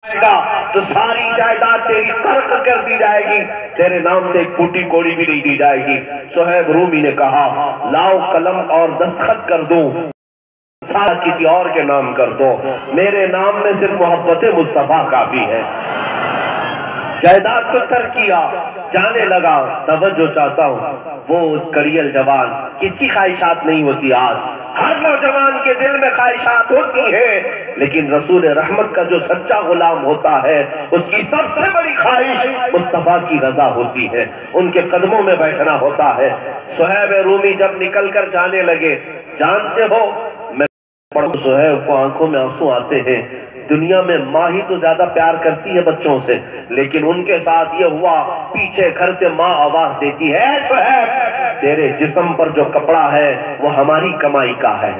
گا تو ساری جائیداد تیری قرض کر دی جائے گی، تیرے نام سے ایک پھوٹی کوڑی بھی نہیں دی جائے گی۔ صہیب رومی نے کہا لاؤ قلم اور دستخط کر دوں، سارا کسی اور کے نام کر دو، میرے نام میں صرف محبت مصطفیٰ کافی ہے۔ جائیداد کو ترک کیا، جانے لگا۔ توجہ چاہتا ہوں، وہ کڑیل جوان، کس کی خواہشات نہیں ہوتی آج؟ ہر نوجوان کے دل میں خواہشات ہوتی ہیں، لیکن رسول رحمت کا جو سچا غلام ہوتا ہے اس کی سب سے بڑی خواہش مصطفیٰ کی رضا ہوتی ہے، ان کے قدموں میں بیٹھنا ہوتا ہے۔ صہیب رومی جب نکل کر جانے لگے، جانتے ہو میں صہیب کو آنکھوں میں آنسو آتے ہیں۔ دنیا میں ماں ہی تو زیادہ پیار کرتی ہے بچوں سے، لیکن ان کے ساتھ یہ ہوا، پیچھے گھر سے ماں آواز دیتی ہے صہیب تیرے جسم پر جو کپڑا ہے وہ ہماری کمائی کا ہے،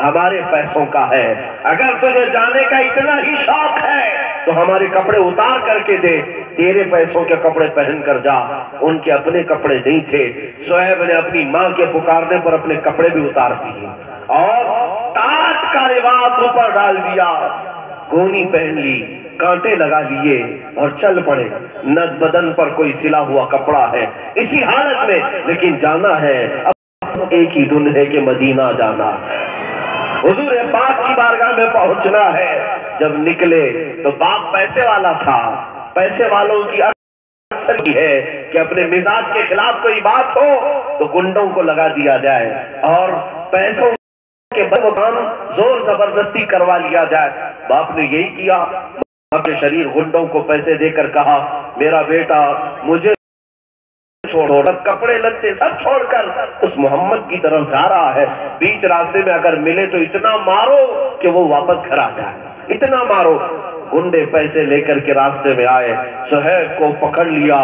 ہمارے پیسوں کا ہے، اگر تجھے جانے کا اتنا ہی شوق ہے تو ہمارے کپڑے اتار کر کے دے، تیرے پیسوں کے کپڑے پہن کر جا۔ ان کے اپنے کپڑے نہیں تھے، صہیب نے اپنی ماں کے پکارنے پر اپنے کپڑے بھی اتار دیے اور تاج کا لباس اوپر ڈال دیا، گونی پہن لی، کانٹے لگا لیے اور چل پڑے۔ نہ بدن پر کوئی سلا ہوا کپڑا ہے، اسی حالت میں، لیکن جانا ہے اب ایک ہی دن ہے کہ مدینہ جانا ہے، حضور پاک کی بارگاہ میں پہنچنا ہے۔ جب نکلے تو باپ پیسے والا تھا، پیسے والوں کی اکثر کی ہے کہ اپنے مزاج کے خلاف کوئی بات ہو تو گنڈوں کو لگا دیا جائے اور پیسوں کہ وہ کام زور زبردستی کروا لیا جائے۔ باپ نے یہی کیا، اپنے شریر گنڈوں کو پیسے دے کر کہا میرا بیٹا مجھے چھوڑو، کپڑے لتے سب چھوڑ کر اس محمد کی طرف جا رہا ہے، بیچ راستے میں اگر ملے تو اتنا مارو کہ وہ واپس گھر آ جائے، اتنا مارو۔ گنڈے پیسے لے کر کے راستے میں آئے، صہیب کو پکڑ لیا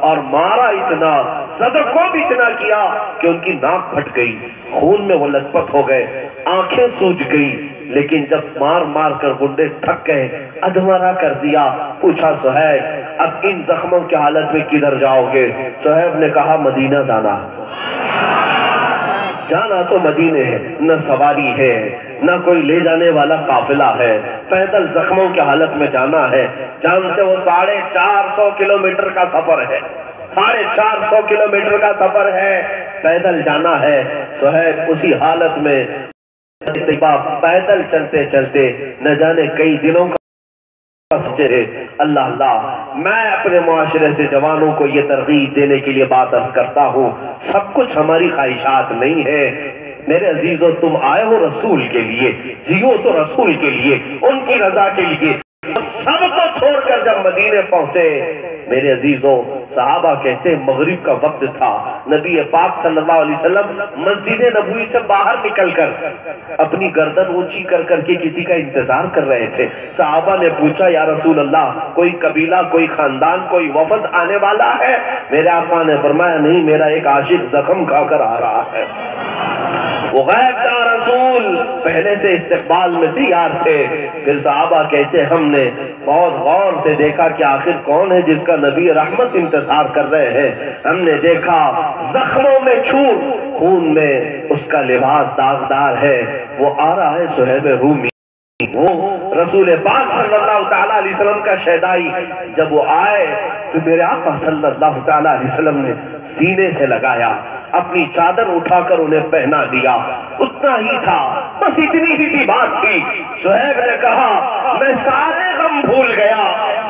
اور مارا اتنا، صدر کو بھی اتنا کیا کہ ان کی ناک پھٹ گئی، خون میں وہ لت پت ہو گئے، آنکھیں سوج گئی۔ لیکن جب مار مار کر گنڈے تھک گئے، ادھمرا کر دیا، پوچھا صہیب اب ان زخموں کی حالت میں کدھر جاؤ گے؟ صہیب نے کہا مدینہ جانا، جانا تو مدینے ہے، نہ سواری ہے نہ کوئی لے جانے والا قافلہ ہے، پیدل زخموں کی حالت میں جانا ہے۔ جانتے ہو 450 کلومیٹر کا سفر ہے، 450 کلومیٹر کا سفر ہے، پیدل جانا ہے۔ صہیب اسی حالت میں پیدل چلتے چلتے نہ جانے کئی دنوں کا سوچے اللہ اللہ، میں اپنے معاشرے سے جوانوں کو یہ ترغیب دینے کے لیے بات عرض کرتا ہوں، سب کچھ ہماری خواہشات نہیں ہے میرے عزیزو، تم آئے ہو رسول کے لیے، جیو تو رسول کے لیے، ان کی رضا کے لیے۔ سب کو چھوڑ کر جب مدینے پہنچے میرے عزیزو، صحابہ کہتے ہیں مغرب کا وقت تھا، نبی پاک صلی اللہ علیہ وسلم مسجد نبوی سے باہر نکل کر اپنی گردن اونچی کر کر کے کسی کا انتظار کر رہے تھے۔ صحابہ نے پوچھا یا رسول اللہ کوئی قبیلہ کوئی خاندان کوئی وفد آنے والا ہے؟ میرے آقا نے فرمایا نہیں، میرا ایک عاشق زخم کھا کر آ رہا ہے۔ وہ غیب کا رسول پہلے سے استقبال میں تیار تھے۔ پھر صحابہ کہتے ہم نے بہت غور سے دیکھا کہ آخر کون ہے جس کا نبی رحمت انتظار کر رہے ہیں۔ ہم نے دیکھا زخموں میں چور، خون میں اس کا لباس داغدار ہے، وہ آ رہا ہے صہیب رومی، وہ رسول پاک صلی اللہ تعالیٰ علیہ وسلم کا شہدائی۔ جب وہ آئے تو میرے آقا صلی اللہ تعالیٰ علیہ وسلم نے سینے سے لگایا، اپنی چادر اٹھا کر انہیں پہنا دیا، اتنا ہی تھا، بس اتنی ہی سی بات تھی۔ صہیب نے کہا میں سارے غم بھول گیا،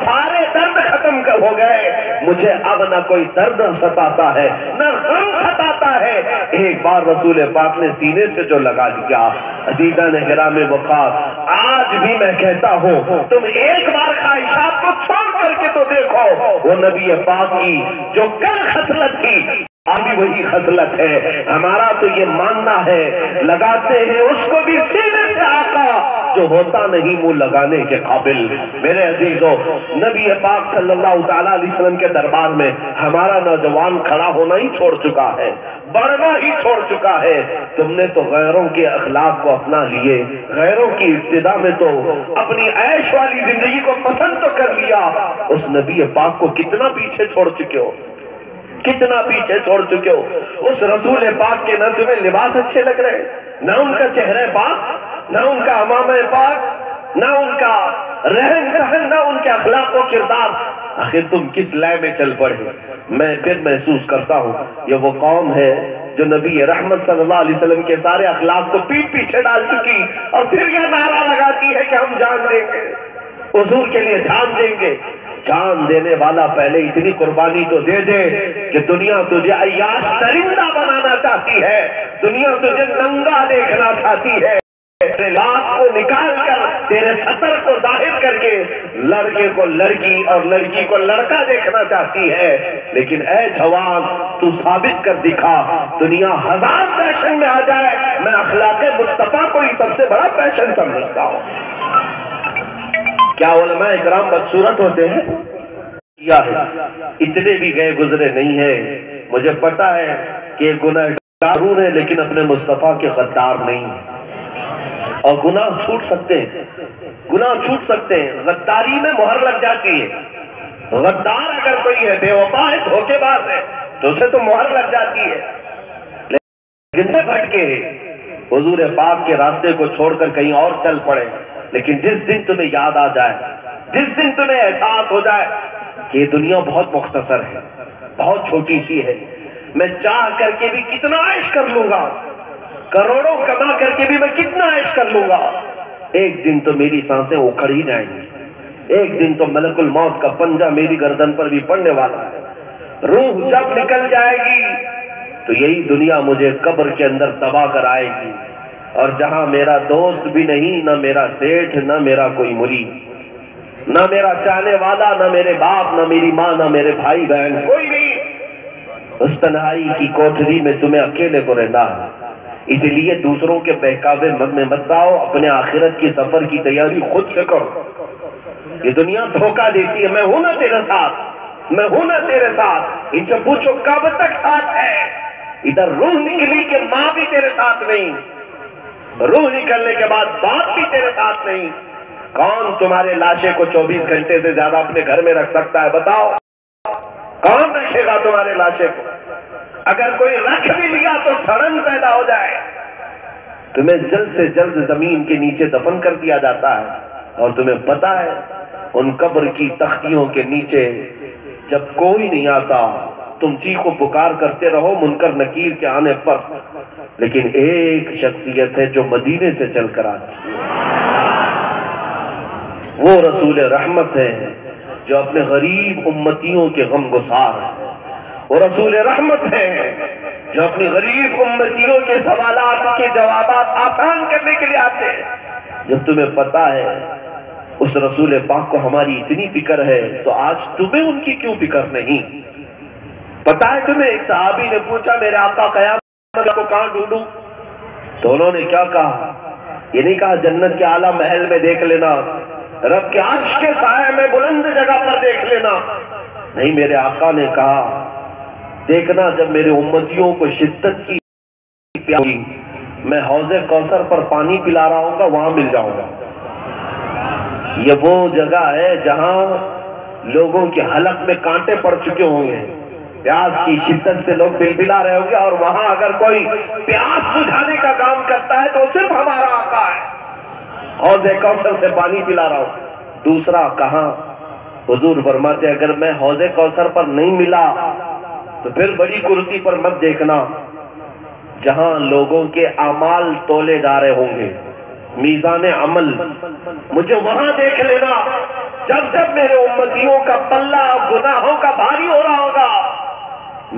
سارے درد ختم ہو گئے، مجھے اب نہ کوئی درد ستاتا ہے نہ غم ستاتا ہے۔ ایک بار رسول پاک نے سینے سے جو لگا دیا، عزیزان گرام وقار، آج بھی میں کہتا ہوں تم ایک بار خواہشات کو چھوڑ کر کے تو دیکھو، وہ نبی پاک کی جو کل خصلت تھی آج بھی وہی خصلت ہے۔ ہمارا تو یہ ماننا ہے، لگاتے ہیں اس کو بھی سینے سے آقا جو ہوتا نہیں منہ لگانے کے قابل۔ میرے عزیزو، نبی پاک صلی اللہ تعالیٰ علیہ وسلم کے دربار میں ہمارا نوجوان کھڑا ہونا ہی چھوڑ چکا ہے، بڑھنا ہی چھوڑ چکا ہے۔ تم نے تو غیروں کے اخلاق کو اپنا لیے، غیروں کی ابتدا میں تو اپنی عیش والی زندگی کو پسند تو کر لیا، اس نبی پاک کو کتنا پیچھے چھوڑ چکے ہو، کتنا پیچھے چھوڑ چکے ہو۔ اس رسول پاک کے نہ تمہیں لباس اچھے لگ رہے، نہ ان کا چہرہ پاک، نہ ان کا امامہ پاک، نہ ان کا رہن سہن، نہ ان کے اخلاق و کردار، آخر تم کس لائے میں چل پڑے؟ میں پھر محسوس کرتا ہوں یہ وہ قوم ہے جو نبی رحمت صلی اللہ علیہ وسلم کے سارے اخلاق کو پیٹ پیچھے ڈال چکی، اور پھر یہ نعرہ لگاتی ہے کہ ہم جان دیں گے، حضور کے لیے جان دیں گے۔ جان دینے والا پہلے اتنی قربانی تو دے دے کہ دنیا تجھے عیاش درندہ بنانا چاہتی ہے، دنیا تجھے ننگا دیکھنا چاہتی ہے، تیرے لاش کو نکال کر، تیرے سطر کو ظاہر کر کے لڑکے کو لڑکی اور لڑکی کو لڑکا دیکھنا چاہتی ہے۔ لیکن اے جوان، تو ثابت کر دکھا، دنیا ہزار فیشن میں آ جائے، میں اخلاق مصطفیٰ کو ہی سب سے بڑا فیشن سمجھتا ہوں۔ کیا علماء اکرام بدصورت ہوتے ہیں؟ کیا ہے، اتنے بھی گئے گزرے نہیں ہیں۔ مجھے پتا ہے کہ گناہ ضرور ہے لیکن اپنے مصطفیٰ کے غدار نہیں ہیں، اور گناہ چھوٹ سکتے ہیں، گناہ چھوٹ سکتے ہیں، غداری میں مہر لگ جاتی ہے۔ غدار اگر کوئی ہے، بے وفا ہے، دھوکے باز ہے، تو اسے تو مہر لگ جاتی ہے۔ لیکن بھٹکے حضور پاک کے راستے کو چھوڑ کر کہیں اور چل پڑے، لیکن جس دن تمہیں یاد آ جائے، جس دن تمہیں احساس ہو جائے کہ یہ دنیا بہت مختصر ہے، بہت چھوٹی سی ہے، میں چاہ کر کے بھی کتنا عیش کر لوں گا، کروڑوں کما کر کے بھی میں کتنا عیش کر لوں گا، ایک دن تو میری سانسیں اکھڑ ہی جائیں گی، ایک دن تو ملک الموت کا پنجہ میری گردن پر بھی پڑنے والا ہے۔ روح جب نکل جائے گی تو یہی دنیا مجھے قبر کے اندر دبا کر آئے گی، اور جہاں میرا دوست بھی نہیں، نہ میرا سیٹھ، نہ میرا کوئی مرید، نہ میرا چاہنے والا، نہ میرے باپ، نہ میری ماں، نہ میرے بھائی بہن، کوئی نہیں، اس تنہائی کی کوٹھری میں تمہیں اکیلے کو رہنا ہے۔ اسی لیے دوسروں کے بہکاوے میں مت آؤ، اپنے آخرت کی سفر کی تیاری خود سے کرو۔ یہ دنیا دھوکہ دیتی ہے، میں ہوں نا تیرے ساتھ، میں ہوں نا تیرے ساتھ، ان سے پوچھو کب تک ساتھ ہے؟ ادھر روح نکلی کہ ماں بھی تیرے ساتھ نہیں، روح نکلنے کے بعد باپ بھی تیرے ساتھ نہیں۔ کون تمہارے لاشے کو 24 گھنٹے سے زیادہ اپنے گھر میں رکھ سکتا ہے؟ بتاؤ، کون رکھے گا تمہارے لاشے کو؟ اگر کوئی رکھ بھی لیا تو سڑن پیدا ہو جائے، تمہیں جلد سے جلد زمین کے نیچے دفن کر دیا جاتا ہے، اور تمہیں پتا ہے ان قبر کی تختیوں کے نیچے جب کوئی نہیں آتا، تم چیخ و پکار کرتے رہو منکر نکیر کے آنے پر، لیکن ایک شخصیت ہے جو مدینے سے چل کر آتی ہے، وہ رسول رحمت ہے جو اپنے غریب امتیوں کے غم گسار ہے، وہ رسول رحمت ہے جو اپنی غریب امتیوں کے سوالات کے جوابات آسان کرنے کے لیے آتے ہیں۔ جب تمہیں پتا ہے اس رسول پاک کو ہماری اتنی فکر ہے تو آج تمہیں ان کی کیوں فکر نہیں؟ پتا ہے تمہیں، ایک صحابی نے پوچھا میرے آقا قیامت کو کہاں ڈھونڈوں؟ تو انہوں نے کیا کہا؟ یہ نہیں کہا جنت کے اعلیٰ محل میں دیکھ لینا، رب کے عرش کے سائے میں بلند جگہ پر دیکھ لینا، نہیں، میرے آقا نے کہا دیکھنا جب میرے امتیوں کو شدت کی پیاس ہوگی، میں حوض کوثر پر پانی پلا رہا ہوں گا، وہاں مل جاؤں گا۔ یہ وہ جگہ ہے جہاں لوگوں کے حلق میں کانٹے پڑ چکے ہوں گے، پیاس کی شدت سے لوگ بلبلا رہے ہوں گے، اور وہاں اگر کوئی پیاس بجھانے کا کام کرتا ہے تو صرف ہمارا آقا ہے، حوض کوثر سے پانی پلا رہا ہوں۔ دوسرا کہاں؟ حضور فرماتے اگر میں حوض کوثر پر نہیں ملا تو پھر بڑی کرسی پر مت دیکھنا، جہاں لوگوں کے اعمال تولے جا رہے ہوں گے، میزان عمل، مجھے وہاں دیکھ لینا جب جب میرے امتیوں کا پلہ گناہوں کا بھاری ہو رہا ہوگا،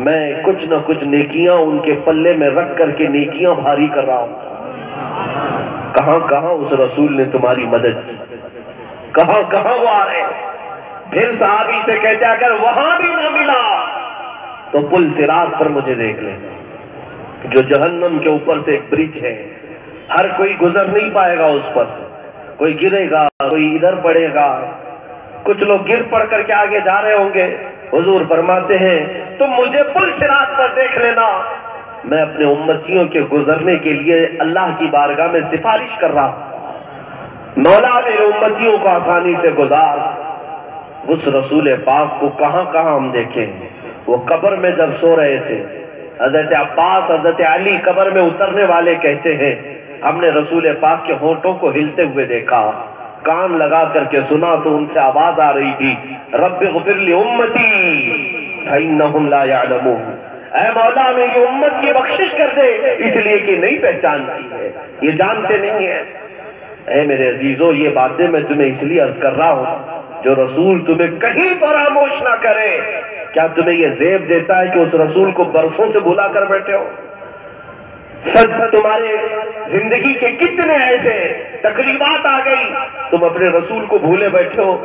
میں کچھ نہ کچھ نیکیاں ان کے پلے میں رکھ کر کے نیکیاں بھاری کر رہا ہوں۔ کہاں کہاں اس رسول نے تمہاری مدد کی، کہاں کہاں وہ آ رہے ہیں۔ پھر صحابی سے کہتے اگر وہاں بھی نہ ملا تو پل صراط پر مجھے دیکھ لیں، جو جہنم کے اوپر سے ایک برج ہے، ہر کوئی گزر نہیں پائے گا اس پر سے، کوئی گرے گا، کوئی ادھر پڑے گا، کچھ لوگ گر پڑ کر کے آگے جا رہے ہوں گے۔ حضور فرماتے ہیں تم مجھے پل صراط پر دیکھ لینا، میں اپنے امتیوں کے گزرنے کے لیے اللہ کی بارگاہ میں سفارش کر رہا ہوں، مولا میرے امتیوں کو آسانی سے گزار۔ اس رسول پاک کو کہاں کہاں ہم دیکھیں، وہ قبر میں جب سو رہے تھے، حضرت عباس، حضرت علی قبر میں اترنے والے کہتے ہیں ہم نے رسول پاک کے ہونٹوں کو ہلتے ہوئے دیکھا، کان لگا کر کے سنا تو ان سے آواز آ رہی تھی، رب اغفر لی امتی فإنہم لا یعلمون، اے مولا میری امت کی بخشش کر دے، اس لیے کہ نہیں پہچانتی ہے، یہ جانتے نہیں ہیں۔ اے میرے عزیزو، یہ باتیں میں تمہیں اس لیے عرض کر رہا ہوں، جو رسول تمہیں کہیں فراموش نہ کرے، کیا تمہیں یہ زیب دیتا ہے کہ اس رسول کو برسوں سے بھلا کر بیٹھے ہو؟ سچ تمہارے زندگی کے کتنے ایسے تقریبات آ گئی، تم اپنے رسول کو بھولے بیٹھے ہو۔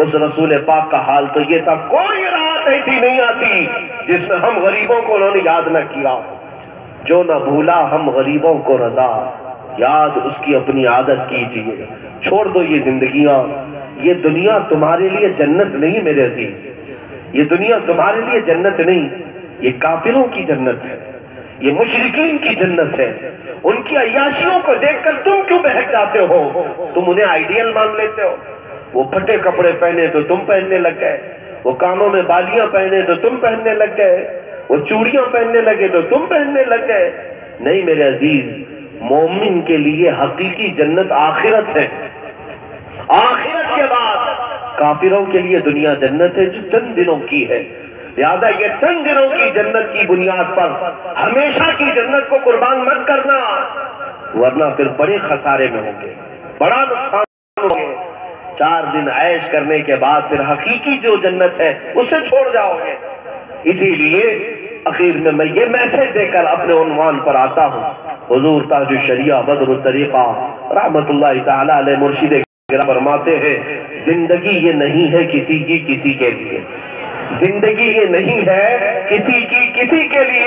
اس رسول پاک کا حال تو یہ تھا، کوئی رات ایسی نہیں آتی جس میں ہم غریبوں کو انہوں نے یاد نہ کیا، جو نہ بھولا ہم غریبوں کو رضا، یاد اس کی اپنی عادت کیجئے۔ چھوڑ دو یہ زندگیاں، یہ دنیا تمہارے لیے جنت نہیں میرے عزیز، یہ دنیا تمہارے لیے جنت نہیں، یہ کافروں کی جنت ہے، یہ مشرکین کی جنت ہے۔ ان کی عیاشیوں کو دیکھ کر تم کیوں بہک جاتے ہو؟ تم انہیں آئیڈیل مان لیتے ہو۔ وہ پھٹے کپڑے پہنے تو تم پہننے لگ گئے، وہ کانوں میں بالیاں پہنے تو تم پہننے لگ گئے، وہ چوڑیاں پہننے لگے تو تم پہننے لگ گئے۔ نہیں میرے عزیز، مومن کے لیے حقیقی جنت آخرت ہے، آخرت کے بعد کافروں کے لیے دنیا جنت ہے جو چند دنوں کی ہے۔ لہذا یہ چند دنوں کی جنت کی بنیاد پر ہمیشہ کی جنت کو قربان مت کرنا، ورنہ پھر بڑے خسارے میں ہوں گے، بڑا نقصان ہوں گے۔ 4 دن عیش کرنے کے بعد پھر حقیقی جو جنت ہے اسے چھوڑ جاؤ گے۔ اسی لیے اخیر میں یہ میسج دے کر اپنے عنوان پر آتا ہوں۔ حضور تاج الشریعہ بدر الطریقہ رحمت اللہ تعالی علیہ مرشد گرامی فرماتے ہیں، زندگی یہ نہیں ہے کسی کی کسی کے لیے، زندگی یہ نہیں ہے کسی کی کسی کے لیے۔